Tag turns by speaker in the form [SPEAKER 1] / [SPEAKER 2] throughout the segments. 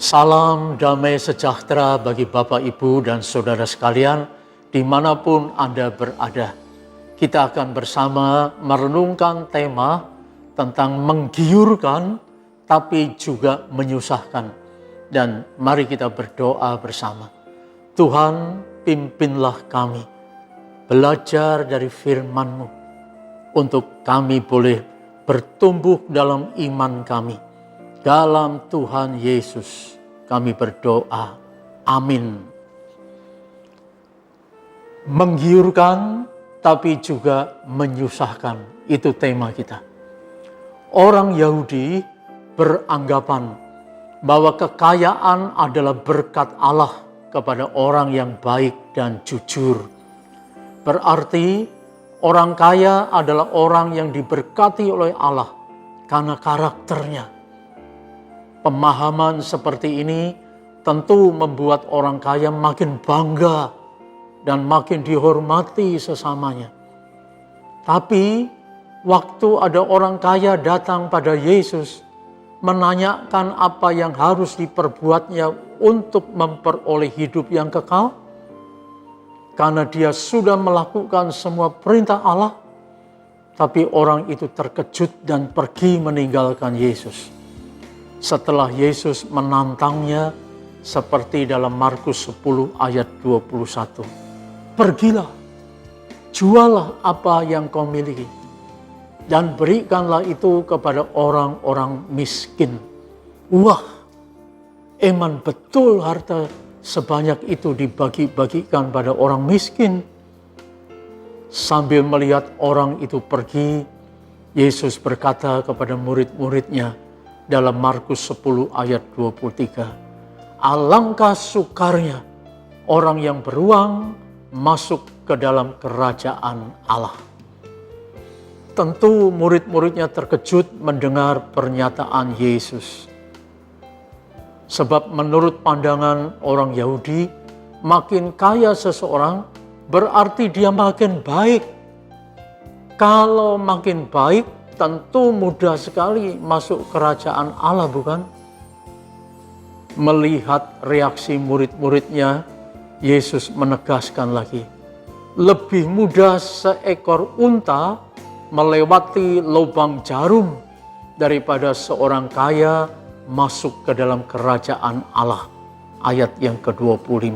[SPEAKER 1] Salam damai sejahtera bagi Bapak, Ibu, dan Saudara sekalian dimanapun Anda berada. Kita akan bersama merenungkan tema tentang menggiurkan tapi juga menyusahkan. Dan mari kita berdoa bersama. Tuhan, pimpinlah kami belajar dari firman-Mu untuk kami boleh bertumbuh dalam iman kami. Dalam Tuhan Yesus kami berdoa. Amin. Menggiurkan tapi juga menyusahkan. Itu tema kita. Orang Yahudi beranggapan bahwa kekayaan adalah berkat Allah kepada orang yang baik dan jujur. Berarti orang kaya adalah orang yang diberkati oleh Allah karena karakternya. Pemahaman seperti ini tentu membuat orang kaya makin bangga dan makin dihormati sesamanya. Tapi waktu ada orang kaya datang pada Yesus menanyakan apa yang harus diperbuatnya untuk memperoleh hidup yang kekal, karena dia sudah melakukan semua perintah Allah, tapi orang itu terkejut dan pergi meninggalkan Yesus. Setelah Yesus menantangnya seperti dalam Markus 10 ayat 21. Pergilah, jualah apa yang kau miliki, dan berikanlah itu kepada orang-orang miskin. Wah, eman betul harta sebanyak itu dibagi-bagikan pada orang miskin. Sambil melihat orang itu pergi, Yesus berkata kepada murid-muridnya dalam Markus 10 ayat 23. Alangkah sukarnya orang yang beruang masuk ke dalam kerajaan Allah. Tentu murid-muridnya terkejut mendengar pernyataan Yesus. Sebab menurut pandangan orang Yahudi, makin kaya seseorang berarti dia makin baik. Kalau makin baik, tentu mudah sekali masuk kerajaan Allah, bukan? Melihat reaksi murid-muridnya, Yesus menegaskan lagi. Lebih mudah seekor unta melewati lubang jarum daripada seorang kaya masuk ke dalam kerajaan Allah. Ayat yang ke-25.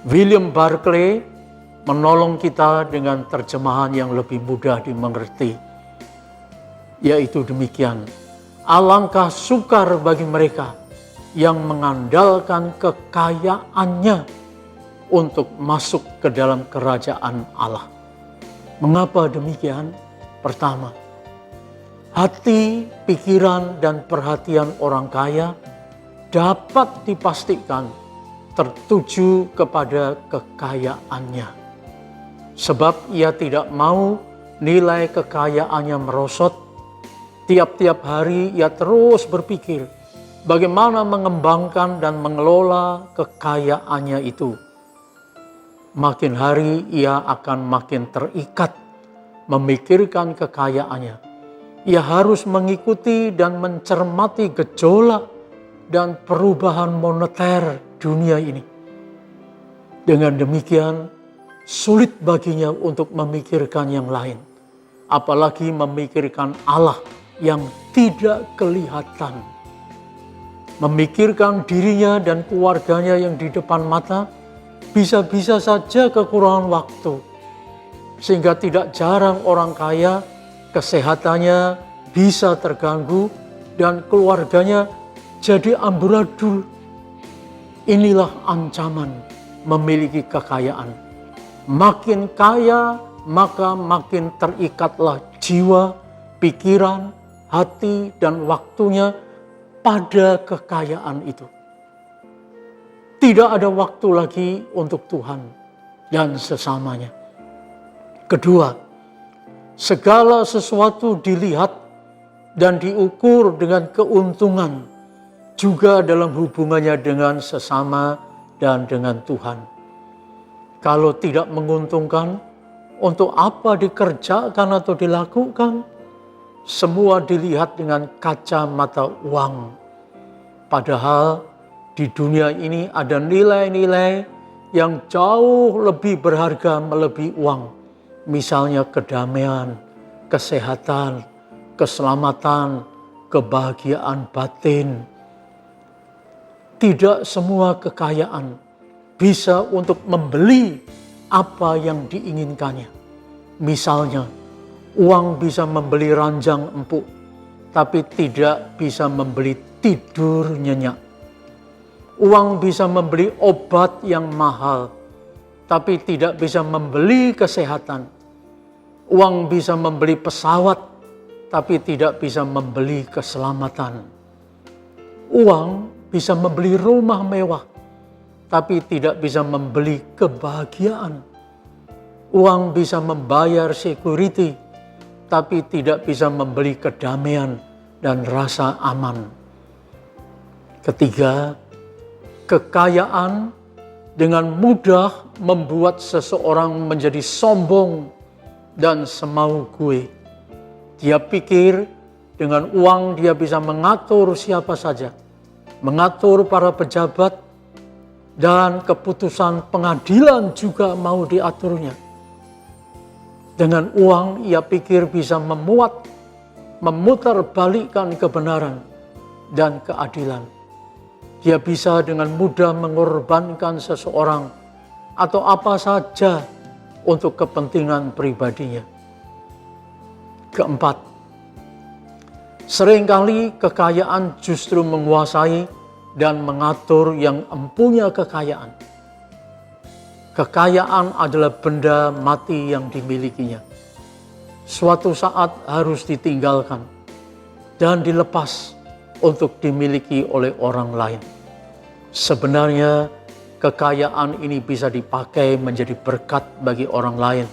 [SPEAKER 1] William Barclay menolong kita dengan terjemahan yang lebih mudah dimengerti. Yaitu demikian, alangkah sukar bagi mereka yang mengandalkan kekayaannya untuk masuk ke dalam kerajaan Allah. Mengapa demikian? Pertama, hati, pikiran, dan perhatian orang kaya dapat dipastikan tertuju kepada kekayaannya. Sebab ia tidak mau nilai kekayaannya merosot. Tiap-tiap hari ia terus berpikir bagaimana mengembangkan dan mengelola kekayaannya itu. Makin hari ia akan makin terikat memikirkan kekayaannya. Ia harus mengikuti dan mencermati gejolak dan perubahan moneter dunia ini. Dengan demikian, sulit baginya untuk memikirkan yang lain. Apalagi memikirkan Allah yang tidak kelihatan. Memikirkan dirinya dan keluarganya yang di depan mata bisa-bisa saja kekurangan waktu. Sehingga tidak jarang orang kaya kesehatannya bisa terganggu dan keluarganya jadi amburadul. Inilah ancaman memiliki kekayaan. Makin kaya maka makin terikatlah jiwa, pikiran, hati, dan waktunya pada kekayaan itu. Tidak ada waktu lagi untuk Tuhan dan sesamanya. Kedua, segala sesuatu dilihat dan diukur dengan keuntungan juga dalam hubungannya dengan sesama dan dengan Tuhan. Kalau tidak menguntungkan, untuk apa dikerjakan atau dilakukan? Semua dilihat dengan kacamata uang. Padahal di dunia ini ada nilai-nilai yang jauh lebih berharga melebihi uang. Misalnya kedamaian, kesehatan, keselamatan, kebahagiaan batin. Tidak semua kekayaan bisa untuk membeli apa yang diinginkannya. Misalnya, uang bisa membeli ranjang empuk, tapi tidak bisa membeli tidur nyenyak. Uang bisa membeli obat yang mahal, tapi tidak bisa membeli kesehatan. Uang bisa membeli pesawat, tapi tidak bisa membeli keselamatan. Uang bisa membeli rumah mewah, tapi tidak bisa membeli kebahagiaan. Uang bisa membayar security, tapi tidak bisa membeli kedamaian dan rasa aman. Ketiga, kekayaan dengan mudah membuat seseorang menjadi sombong dan semau gue. Dia pikir dengan uang dia bisa mengatur siapa saja, mengatur para pejabat, dan keputusan pengadilan juga mau diaturnya. Dengan uang ia pikir bisa memutarbalikkan kebenaran dan keadilan. Dia bisa dengan mudah mengorbankan seseorang atau apa saja untuk kepentingan pribadinya. Keempat, seringkali kekayaan justru menguasai dan mengatur yang empunya kekayaan. Kekayaan adalah benda mati yang dimilikinya. Suatu saat harus ditinggalkan dan dilepas untuk dimiliki oleh orang lain. Sebenarnya kekayaan ini bisa dipakai menjadi berkat bagi orang lain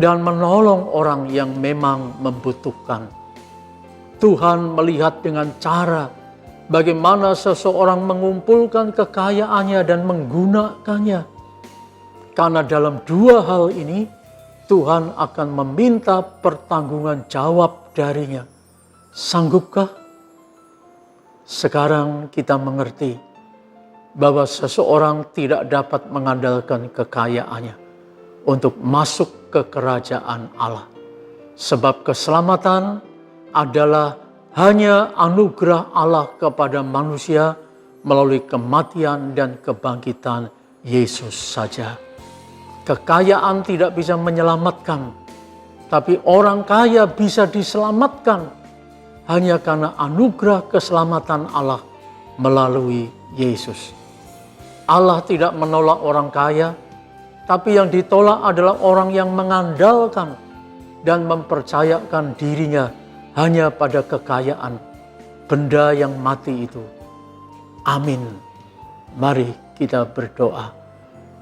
[SPEAKER 1] dan menolong orang yang memang membutuhkan. Tuhan melihat dengan cara bagaimana seseorang mengumpulkan kekayaannya dan menggunakannya. Karena dalam dua hal ini, Tuhan akan meminta pertanggungan jawab darinya. Sanggupkah? Sekarang kita mengerti bahwa seseorang tidak dapat mengandalkan kekayaannya untuk masuk ke kerajaan Allah. Sebab keselamatan adalah hanya anugerah Allah kepada manusia melalui kematian dan kebangkitan Yesus saja. Kekayaan tidak bisa menyelamatkan, tapi orang kaya bisa diselamatkan hanya karena anugerah keselamatan Allah melalui Yesus. Allah tidak menolak orang kaya, tapi yang ditolak adalah orang yang mengandalkan dan mempercayakan dirinya hanya pada kekayaan, benda yang mati itu. Amin. Mari kita berdoa.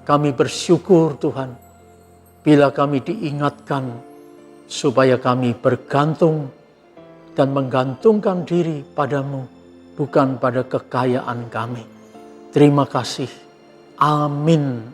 [SPEAKER 1] Kami bersyukur Tuhan, bila kami diingatkan supaya kami bergantung dan menggantungkan diri padamu, bukan pada kekayaan kami. Terima kasih. Amin.